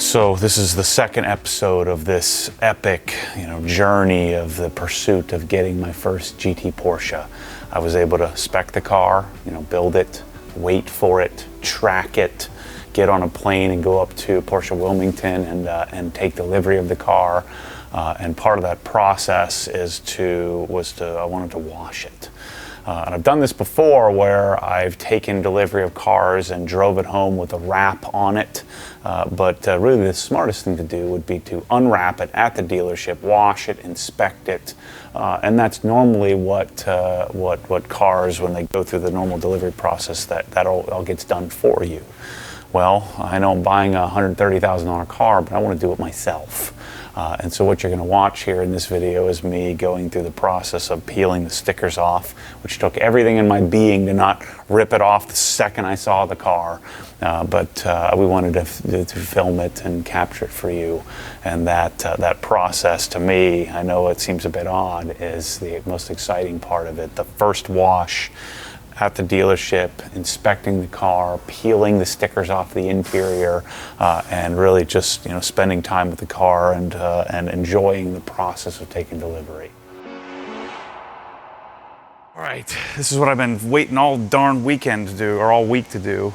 So this is the second episode of this epic, journey of the pursuit of getting my first GT Porsche. I was able to spec the car, build it, wait for it, track it, get on a plane and go up to Porsche Wilmington and take delivery of the car. And part of that process I wanted to wash it. And I've done this before where I've taken delivery of cars and drove it home with a wrap on it. But really the smartest thing to do would be to unwrap it at the dealership, wash it, inspect it. And that's normally what cars, when they go through the normal delivery process, that all gets done for you. Well, I know I'm buying a $130,000 car, but I want to do it myself. And so what you're going to watch here in this video is me going through the process of peeling the stickers off, which took everything in my being to not rip it off the second I saw the car. But we wanted to film it and capture it for you. And that process, to me, I know it seems a bit odd, is the most exciting part of it. The first wash at the dealership, inspecting the car, peeling the stickers off the interior, and really just spending time with the car and enjoying the process of taking delivery. All right, this is what I've been waiting all darn weekend to do, or all week to do,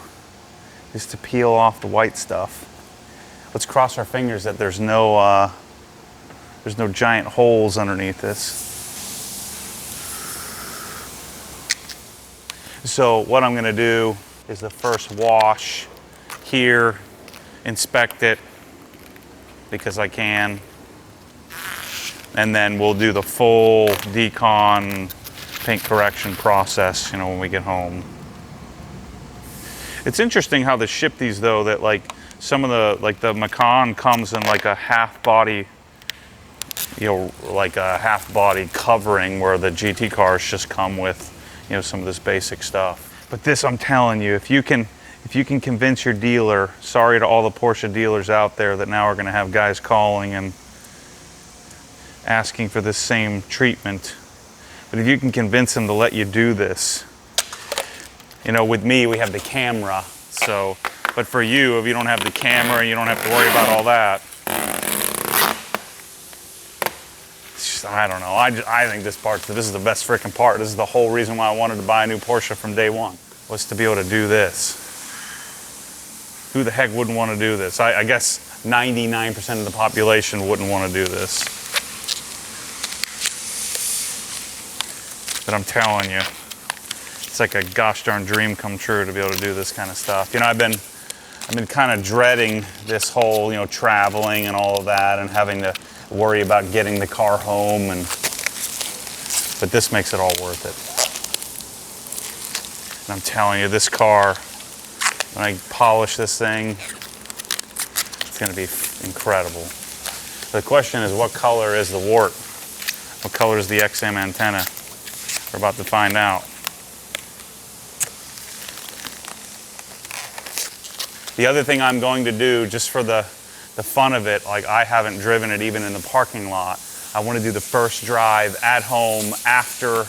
is to peel off the white stuff. Let's cross our fingers that there's no giant holes underneath this. So what I'm going to do is the first wash here, inspect it because I can, and then we'll do the full Decon paint correction process, when we get home. It's interesting how they ship these though, that some of the Macan comes in like a half body, like a half body covering, where the GT cars just come with some of this basic stuff. But this, I'm telling you, if you can convince your dealer, sorry to all the Porsche dealers out there that now are going to have guys calling and asking for this same treatment, but if you can convince them to let you do this, with me, we have the camera, but for you, if you don't have the camera, you don't have to worry about all that. I don't know. I think this is the best freaking part. This is the whole reason why I wanted to buy a new Porsche from day one, was to be able to do this. Who the heck wouldn't want to do this? I guess 99% of the population wouldn't want to do this. But I'm telling you, it's like a gosh darn dream come true to be able to do this kind of stuff. I've been kind of dreading this whole, traveling and all of that, and having to worry about getting the car home, but this makes it all worth it. And I'm telling you, this car, when I polish this thing, it's going to be incredible. The question is, what color is the wart? What color is the XM antenna? We're about to find out. The other thing I'm going to do, just for the fun of it, I haven't driven it even in the parking lot, I want to do the first drive at home after.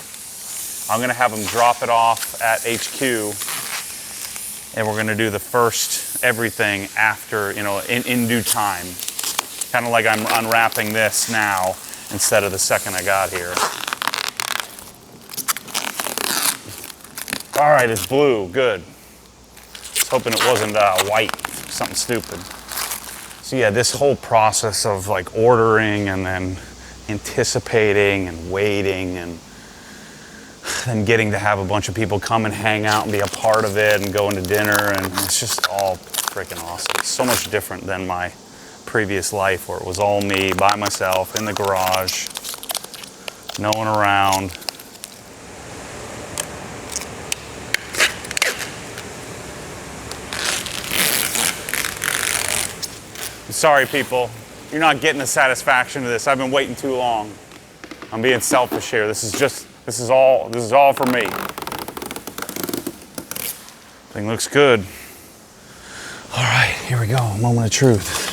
I'm going to have them drop it off at HQ, and we're going to do the first everything after, in due time. Kind of like I'm unwrapping this now instead of the second I got here. All right, it's blue, good. I was hoping it wasn't white, something stupid. So yeah, this whole process of ordering and then anticipating and waiting and then getting to have a bunch of people come and hang out and be a part of it and going to dinner, and it's just all freaking awesome. It's so much different than my previous life, where it was all me by myself in the garage, no one around. Sorry people, you're not getting the satisfaction of this. I've been waiting too long. I'm being selfish here. This is all for me. Thing looks good. All right, here we go, moment of truth.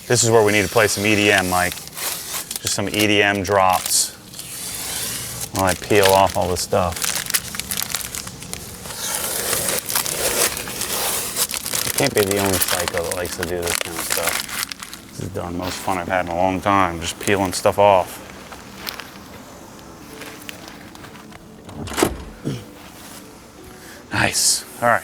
This is where we need to play some EDM, Mike. Just some EDM drops while I peel off all this stuff. Can't be the only psycho that likes to do this kind of stuff. This is the most fun I've had in a long time, just peeling stuff off. Nice. All right.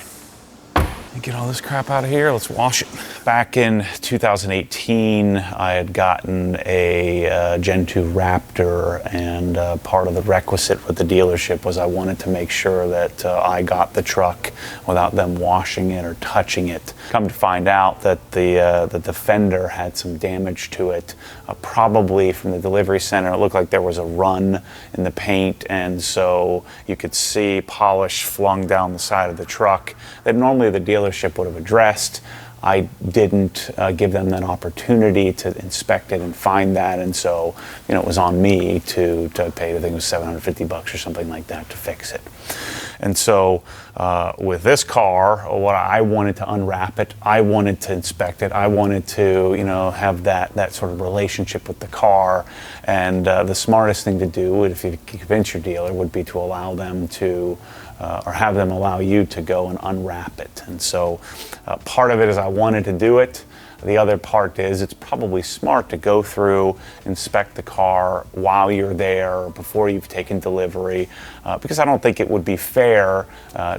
Get all this crap out of here. Let's wash it. Back in 2018, I had gotten a Gen 2 Raptor, and part of the requisite with the dealership was I wanted to make sure that I got the truck without them washing it or touching it. Come to find out that the fender had some damage to it, probably from the delivery center. It looked like there was a run in the paint, and so you could see polish flung down the side of the truck that normally the dealership would have addressed. I didn't give them that opportunity to inspect it and find that, and so it was on me to pay. I think it was $750 or something like that to fix it. And so with this car, what I wanted to unwrap it, I wanted to inspect it, I wanted to have that sort of relationship with the car, and the smartest thing to do, if you convince your dealer, would be to allow them to or have them allow you to go and unwrap it. And so part of it is I wanted to do it. The other part is it's probably smart to go through, inspect the car while you're there, before you've taken delivery, because I don't think it would be fair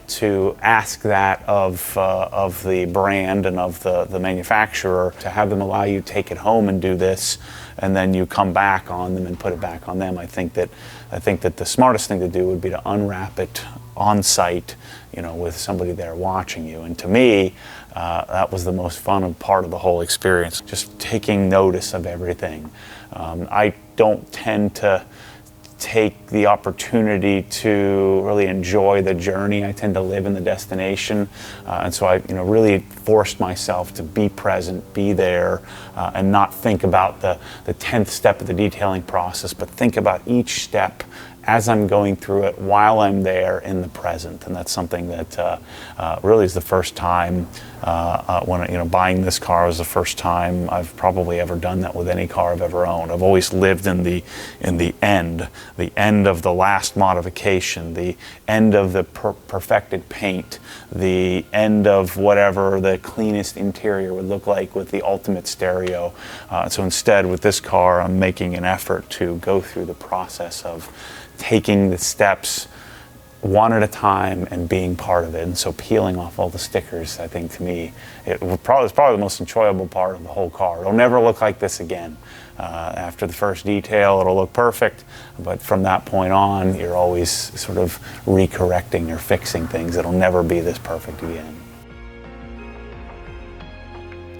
to ask that of the brand and of the manufacturer, to have them allow you to take it home and do this, and then you come back on them and put it back on them. I think that the smartest thing to do would be to unwrap it on site, with somebody there watching you. And to me, that was the most fun part of the whole experience, just taking notice of everything. I don't tend to take the opportunity to really enjoy the journey. I tend to live in the destination, and so I really forced myself to be present, be there, and not think about the 10th step of the detailing process, but think about each step as I'm going through it while I'm there in the present. And that's something that really is the first time when buying this car was the first time I've probably ever done that with any car I've ever owned. I've always lived in the end of the last modification, the end of the perfected paint, the end of whatever the cleanest interior would look like with the ultimate stereo. So instead, with this car, I'm making an effort to go through the process of taking the steps one at a time and being part of it. And so peeling off all the stickers, I think, to me, it's probably the most enjoyable part of the whole car. It'll never look like this again. After the first detail, it'll look perfect, but from that point on, you're always sort of recorrecting or fixing things. It'll never be this perfect again.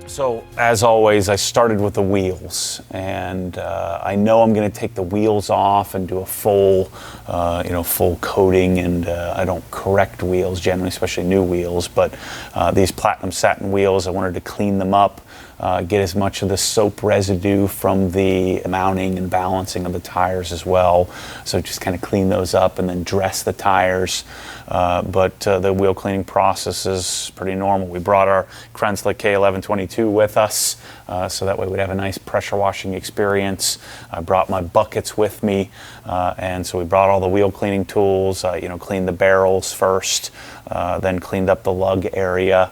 So, as always, I started with the wheels, and I know I'm going to take the wheels off and do a full coating, and I don't correct wheels generally, especially new wheels, but these platinum satin wheels, I wanted to clean them up, get as much of the soap residue from the mounting and balancing of the tires as well. So just kind of clean those up and then dress the tires. But the wheel cleaning process is pretty normal. We brought our Kranzle K1122 with us, so that way we'd have a nice pressure washing experience. I brought my buckets with me, and so we brought all the wheel cleaning tools. Cleaned the barrels first, then cleaned up the lug area,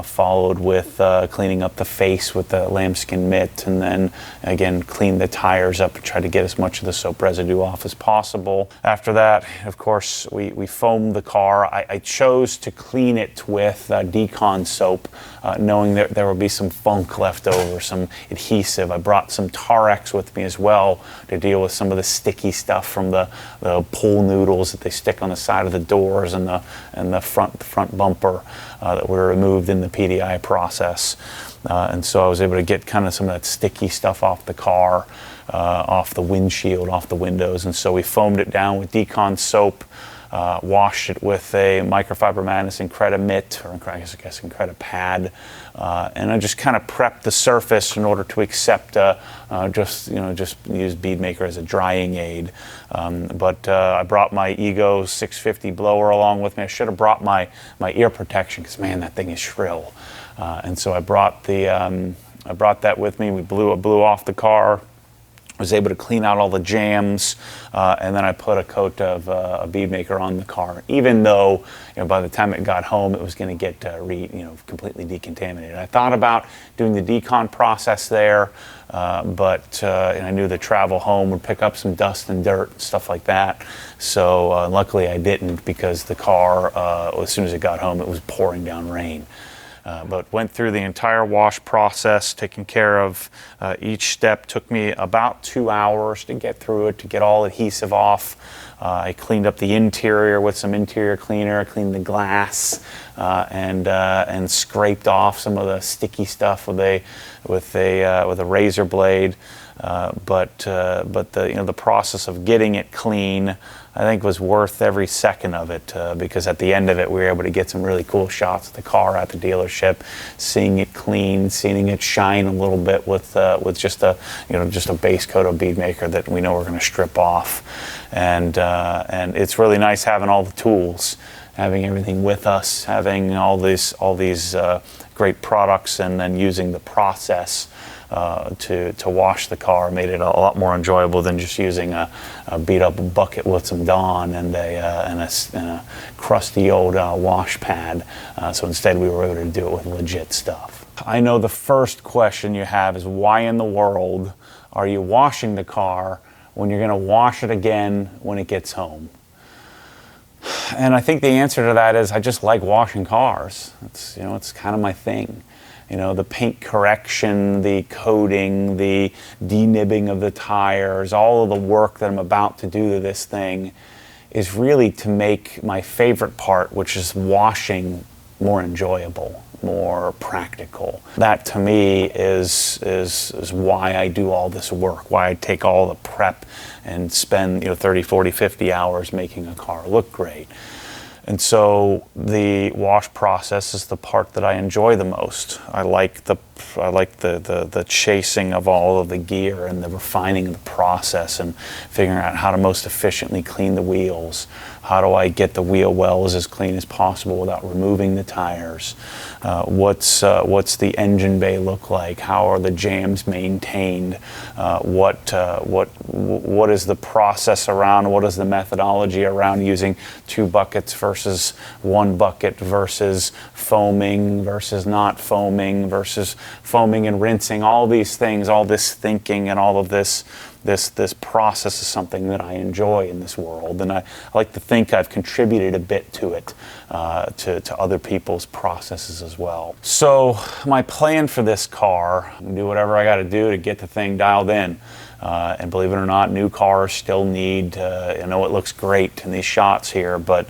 followed with cleaning up the face with the lambskin mitt, and then again cleaned the tires up and tried to get as much of the soap residue off as possible. After that, of course, we foamed the car. I chose to clean it with Decon soap, knowing that there would be some funk left over, some adhesive. I brought some Tarex with me as well to deal with some of the sticky stuff from the pool noodles that they stick on the side of the doors and the front bumper that were removed in the PDI process. And so I was able to get kind of some of that sticky stuff off the car, off the windshield, off the windows. And so we foamed it down with Decon soap, washed it with a Microfiber Madness Increta mitt, or I guess Increta pad, and I just kind of prepped the surface in order to accept just use bead maker as a drying aid. But I brought my Ego 650 blower along with me. I should have brought my ear protection, because man, that thing is shrill. And so I brought that with me. We blew off the car was able to clean out all the jams, and then I put a coat of a bead maker on the car, even though, you know, by the time it got home, it was going to get completely decontaminated. I thought about doing the decon process there, but and I knew the travel home would pick up some dust and dirt and stuff like that. So luckily I didn't, because the car, as soon as it got home, it was pouring down rain. But went through the entire wash process, taking care of each step. Took me about 2 hours to get through it, to get all adhesive off. I cleaned up the interior with some interior cleaner, cleaned the glass, and scraped off some of the sticky stuff with a razor blade. But the process of getting it clean, I think, was worth every second of it, because at the end of it, we were able to get some really cool shots of the car at the dealership, seeing it clean, seeing it shine a little bit with just a base coat of bead maker that we know we're going to strip off, and it's really nice having all the tools, having everything with us, having all these great products, and then using the process to wash the car made it a lot more enjoyable than just using a beat up bucket with some Dawn and a crusty old wash pad. So instead we were able to do it with legit stuff. I know the first question you have is, why in the world are you washing the car when you're going to wash it again when it gets home? And I think the answer to that is, I just like washing cars. It's kind of my thing. The paint correction, the coating, the denibbing of the tires, all of the work that I'm about to do to this thing is really to make my favorite part, which is washing, more enjoyable, more practical. That to me is why I do all this work, why I take all the prep and spend 30, 40, 50 hours making a car look great. And so the wash process is the part that I enjoy the most. I like the chasing of all of the gear and the refining of the process and figuring out how to most efficiently clean the wheels. How do I get the wheel wells as clean as possible without removing the tires? What's the engine bay look like? How are the jams maintained? What is the process around? What is the methodology around using 2 buckets versus 1 bucket, versus foaming versus not foaming, versus foaming and rinsing? All these things, all this thinking, and all of this process is something that I enjoy in this world, and I like to think I've contributed a bit to it, to other people's processes as well. So my plan for this car, do whatever I got to do to get the thing dialed in. And believe it or not, new cars still need, I know it looks great in these shots here, but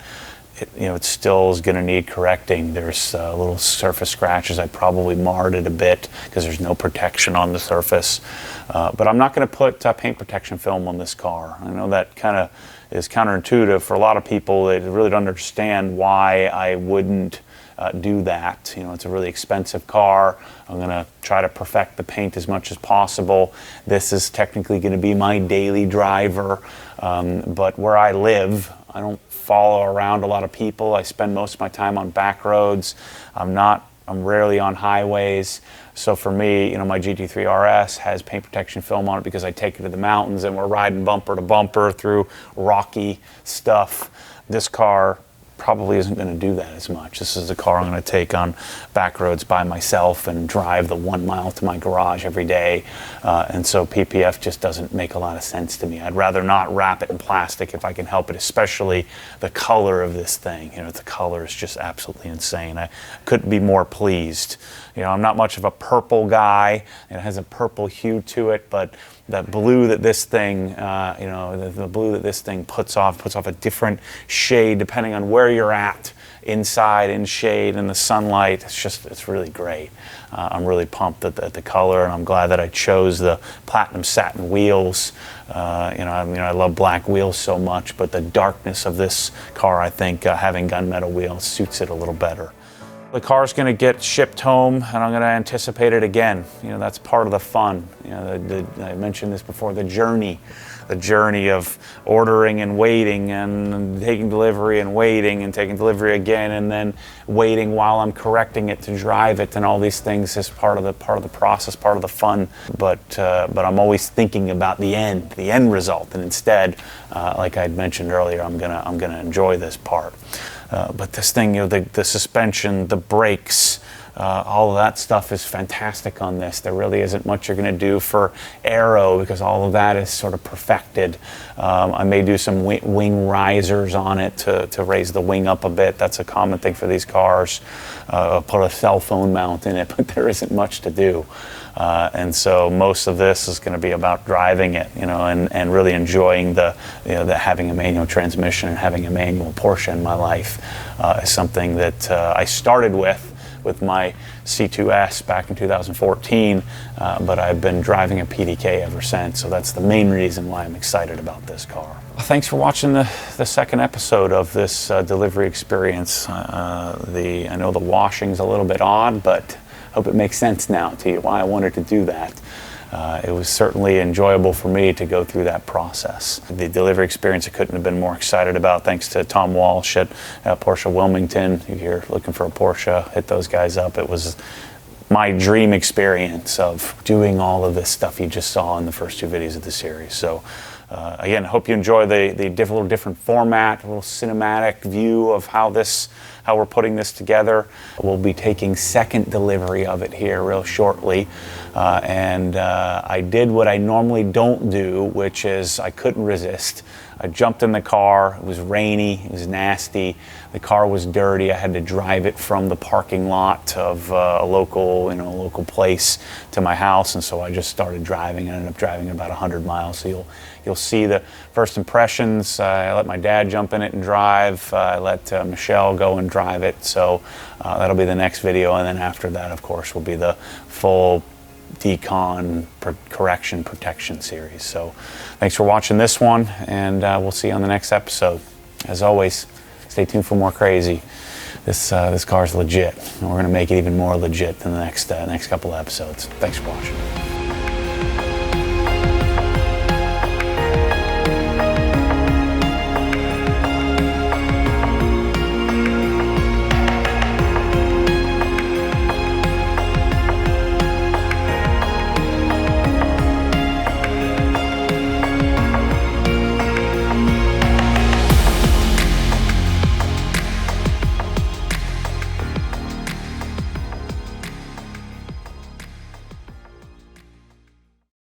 it still is going to need correcting. There's little surface scratches. I probably marred it a bit because there's no protection on the surface. But I'm not going to put paint protection film on this car. I know that kind of is counterintuitive for a lot of people. They really don't understand why I wouldn't do that. It's a really expensive car. I'm going to try to perfect the paint as much as possible. This is technically going to be my daily driver. But where I live, I don't follow around a lot of people. I spend most of my time on back roads. I'm rarely on highways. So for me, my GT3 RS has paint protection film on it because I take it to the mountains and we're riding bumper to bumper through rocky stuff. This car probably isn't going to do that as much. This is the car I'm going to take on back roads by myself and drive the 1 mile to my garage every day. And so PPF just doesn't make a lot of sense to me. I'd rather not wrap it in plastic if I can help it, especially the color of this thing. The color is just absolutely insane. I couldn't be more pleased. I'm not much of a purple guy. It has a purple hue to it, but that blue that this thing, the blue that this thing puts off a different shade depending on where you're at, inside, in shade, in the sunlight. It's really great. I'm really pumped at the color, and I'm glad that I chose the platinum satin wheels. I love black wheels so much, but the darkness of this car, I think having gunmetal wheels suits it a little better. The car's going to get shipped home, and I'm going to anticipate it again. You know, that's part of the fun. You know, I mentioned this before, the journey of ordering and waiting and taking delivery and waiting and taking delivery again and then waiting while I'm correcting it to drive it, and all these things is part of the process, part of the fun. But I'm always thinking about the end result, and instead, like I'd mentioned earlier, I'm gonna enjoy this part. But this thing, you know, the suspension, the brakes, all of that stuff is fantastic on this. There really isn't much you're going to do for aero because all of that is sort of perfected. I may do some wing risers on it to raise the wing up a bit. That's a common thing for these cars. Put a cell phone mount in it, but there isn't much to do. And so most of this is going to be about driving it, you know, and really enjoying the having a manual transmission and having a manual Porsche in my life is something that I started with my C2S back in 2014, but I've been driving a PDK ever since, so that's the main reason why I'm excited about this car. Thanks for watching the second episode of this delivery experience. I know the washing's a little bit odd, but hope it makes sense now to you why I wanted to do that. It was certainly enjoyable for me to go through that process. The delivery experience I couldn't have been more excited about, thanks to Tom Walsh at Porsche Wilmington. If you're looking for a Porsche, hit those guys up. It was my dream experience of doing all of this stuff you just saw in the first two videos of the series. So again, I hope you enjoy the little different format, a little cinematic view of how we're putting this together. We'll be taking second delivery of it here real shortly. And I did what I normally don't do, which is I couldn't resist. I jumped in the car. It was rainy. It was nasty. The car was dirty. I had to drive it from the parking lot of a local place to my house, and so I just started driving. I ended up driving about 100 miles. So you'll see the first impressions. I let my dad jump in it and drive. I let Michelle go and drive it. So that'll be the next video, and then after that, of course, will be the full Decon correction protection series. So thanks for watching this one, and we'll see you on the next episode. As always, stay tuned for more crazy. This car's legit, and we're going to make it even more legit in the next couple of episodes. Thanks for watching.